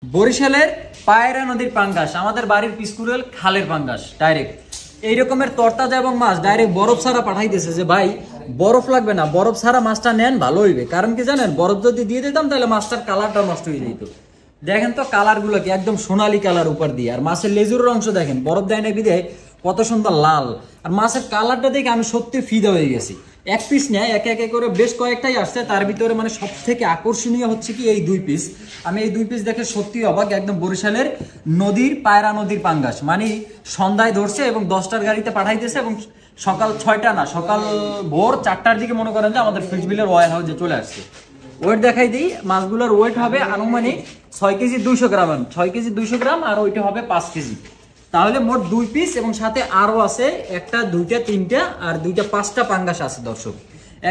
বরিশালের পায়রা নদীর পাঙ্গাস, আমাদের বাড়ির পিসকুড়েল খালের পাঙ্গাস ডাইরেক্ট এই রকমের তরতাজা এবং মাছ ডাইরেক্ট বরফ ছাড়া পাঠাইতেছে যে ভাই বরফ লাগবে না, বরফ ছাড়া মাছটা নেন ভালো হইবে। কারণ কি জানেন, বরফ যদি দিয়ে দিতাম তাহলে মাছটার কালারটা নষ্ট হয়ে যেত। দেখেন তো কালার গুলো কি একদম সোনালী কালার উপর দিয়ে, আর মাছের লেজুরের অংশ দেখেন বরফ দেয় না বিদে কত সুন্দর লাল, আর মাছের কালারটা দেখে আমি সত্যি ফিদা হয়ে গেছি। এক পিস নেয় একে একে করে বেশ কয়েকটাই আসছে, তার ভিতরে মানে সব থেকে আকর্ষণীয় হচ্ছে কি এই দুই পিস। আমি এই দুই পিস দেখে সত্যি অবাক, একদম বরিশালের নদীর পায়রা নদীর পাঙ্গাস, মানে সন্ধ্যায় ধরছে এবং 10টার গাড়িতে পাঠাইতেছে এবং সকাল 6টা না, সকাল ভোর 4টার দিকে মনে করেন যে আমাদের ফিশ বিলের ওয়ার হাউসে চলে আসছে। ওয়েট দেখাই দিই, মাছগুলোর ওয়েট হবে আনুমানিক 6 কেজি 200 গ্রাম, 6 কেজি 200 গ্রাম, আর ওইটা হবে 5 কেজি। তাহলে মোট 2 পিস এবং সাথে আরো আছে একটা, দুইটা, তিনটা আর দুইটা, 5টা পাঙ্গাস আছে দর্শক।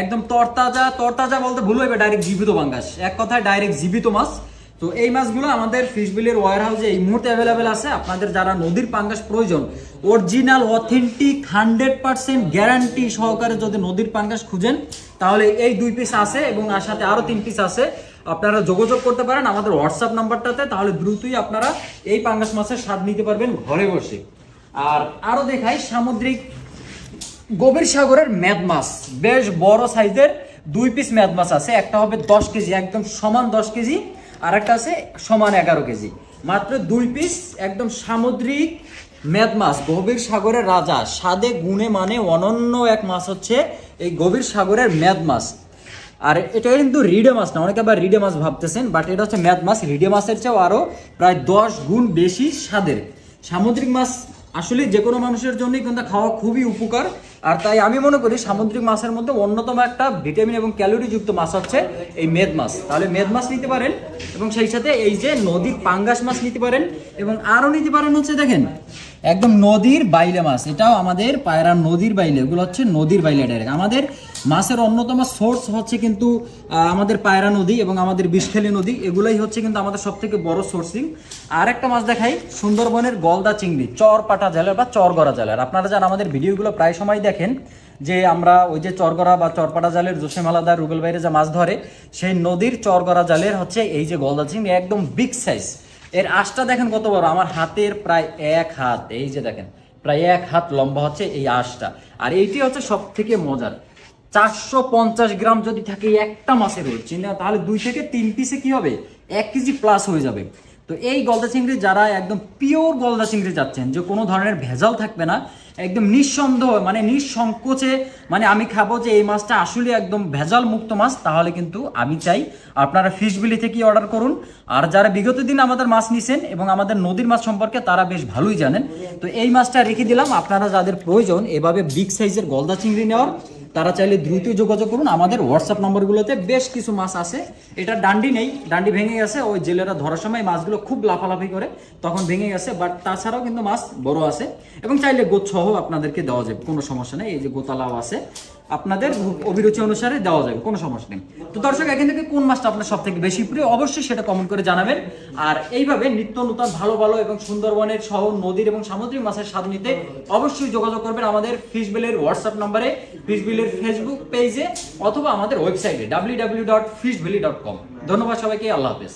একদম তরতাজা, তরতাজা বলতে ভুল হইবে, ডাইরেক্ট জীবিত পাঙ্গাস, এক কথায় ডাইরেক্ট জীবিত মাছ। তো এই মাছগুলো আমাদের ফিশ বিলের ওয়ার হাউসে এই মুহূর্তে অ্যাভেলেবেল আছে। আপনাদের যারা নদীর পাঙ্গাস প্রয়োজন, অরিজিনাল অথেন্টিক 100% গ্যারান্টি সহকারে যদি নদীর পাঙ্গাস খুঁজেন তাহলে এই 2 পিস আছে এবং আর সাথে আরো 3 পিস আছে। আপনারা যোগাযোগ করতে পারেন আমাদের হোয়াটসঅ্যাপ নাম্বারটাতে, তাহলে দ্রুতই আপনারা এই পাঙ্গাস মাছের স্বাদ নিতে পারবেন ঘরে বসে। আর আরো দেখাই সামুদ্রিক গভীর সাগরের মেদ মাছ, বেশ বড় সাইজের 2 পিস মেদ মাছ আছে। একটা হবে 10 কেজি, একদম সমান 10 কেজি, আর একটা আছে সমান 11 কেজি। মাত্র 2 পিস একদম সামুদ্রিক মেদ মাছ, গভীর সাগরের রাজা, স্বাদে গুণে মানে অনন্য এক মাছ হচ্ছে এই গভীর সাগরের মেদ মাছ। আর এটা কিন্তু রিডে মাছ না, অনেকে আবার রিডে মাছ ভাবতেছেন, বাট এটা হচ্ছে মেদ মাছ। রিডে মাছের চেয়েও আরো প্রায় 10 গুণ বেশি স্বাদের। সামুদ্রিক মাছ আসলে যে কোনো মানুষের জন্যই কিন্তু খাওয়া খুবই উপকার, আর তাই আমি মনে করি সামুদ্রিক মাছের মধ্যে অন্যতম একটা ভিটামিন এবং ক্যালোরি যুক্ত মাছ হচ্ছে এই মেদ মাছ। তাহলে মেদ মাছ নিতে পারেন এবং সেই সাথে এই যে নদীর পাঙ্গাস মাছ নিতে পারেন, এবং আরো নিতে পারেন হচ্ছে দেখেন একদম নদীর বাইলে মাছ। এটাও আমাদের পায়রা নদীর বাইলে, এগুলো হচ্ছে নদীর বাইলে ডাইরেক্ট। আমাদের মাছের অন্যতম সোর্স হচ্ছে কিন্তু আমাদের পায়রা নদী এবং আমাদের বিষখালী নদী, এগুলাই হচ্ছে কিন্তু আমাদের সব থেকে বড় সোর্সিং। আর একটা মাছ দেখাই, সুন্দরবনের গলদা চিংড়ি, চরপাটা জেলার বা চরগড়া জেলার। আপনারা যারা আমাদের ভিডিওগুলো প্রায় সময় দেখেন যে আমরা ওই যে চরগড়া বা চরপাটা জালের জসিম আলাদার রুবেল বাইরে যে মাছ ধরে, সেই নদীর চরগড়া জালের হচ্ছে এই যে গলদা চিংড়ি, একদম বিগ সাইজ। এর আঁশটা দেখেন কত বড়, আমার হাতের প্রায় 1 হাত, এই যে দেখেন প্রায় 1 হাত লম্বা হচ্ছে এই আঁশটা। আর এইটি হচ্ছে সব থেকে মজার, 450 গ্রাম যদি থাকে একটা মাছের ওয়েট, তাহলে 2 থেকে 3 পিসে কি হবে 1 কেজি প্লাস হয়ে যাবে। তো এই গলদা চিংড়ি যারা একদম পিওর গলদা চিংড়ি যাচ্ছেন, যে কোনো ধরনের ভেজাল থাকবে না, একদম নিঃসন্দেহ মানে নিঃসংকোচে মানে আমি খাবো যে এই মাছটা আসলে একদম ভেজাল মুক্ত মাছ, তাহলে কিন্তু আমি চাই আপনারা ফিশ বিলি থেকে অর্ডার করুন। আর যারা বিগত দিন আমাদের মাছ নিছেন এবং আমাদের নদীর মাছ সম্পর্কে তারা বেশ ভালোই জানেন। তো এই মাছটা রেখে দিলাম, আপনারা যাদের প্রয়োজন এভাবে বিগ সাইজের গলদা চিংড়ি নেওয়ার, তারা চাইলে দ্রুত যোগাযোগ করুন। আমাদের হোয়াটসঅ্যাপ নম্বরগুলোতে বেশ কিছু মাছ আছে। এটা ডান্ডি নেই, ডান্ডি ভেঙে গেছে, ওই জেলেরা ধরার সময় মাছগুলো খুব লাফালাফি করে তখন ভেঙে গেছে, বাট তাছাড়াও কিন্তু মাছ বড় আছে এবং চাইলে গোছ সহ আপনাদেরকে দেওয়া যাবে, কোনো সমস্যা নেই। এই যে গোতালাও আছে, আপনাদের অভিরুচি অনুসারে দেওয়া যাবে, কোনো সমস্যা নেই। তো দর্শক, এখান থেকে কোন মাছটা আপনার সব থেকে বেশি প্রিয় অবশ্যই সেটা কমেন্ট করে জানাবেন। আর এইভাবে নিত্য নতুন ভালো ভালো এবং সুন্দরবনের সহ নদীর এবং সামুদ্রিক মাছের স্বাদ নিতে অবশ্যই যোগাযোগ করবেন আমাদের ফিশ বিলের হোয়াটসঅ্যাপ নম্বরে, ফিশ বিলের ফেসবুক পেজে, অথবা আমাদের ওয়েবসাইটে www.fishbelly.com। ধন্যবাদ সবাইকে, আল্লাহ হাফেজ।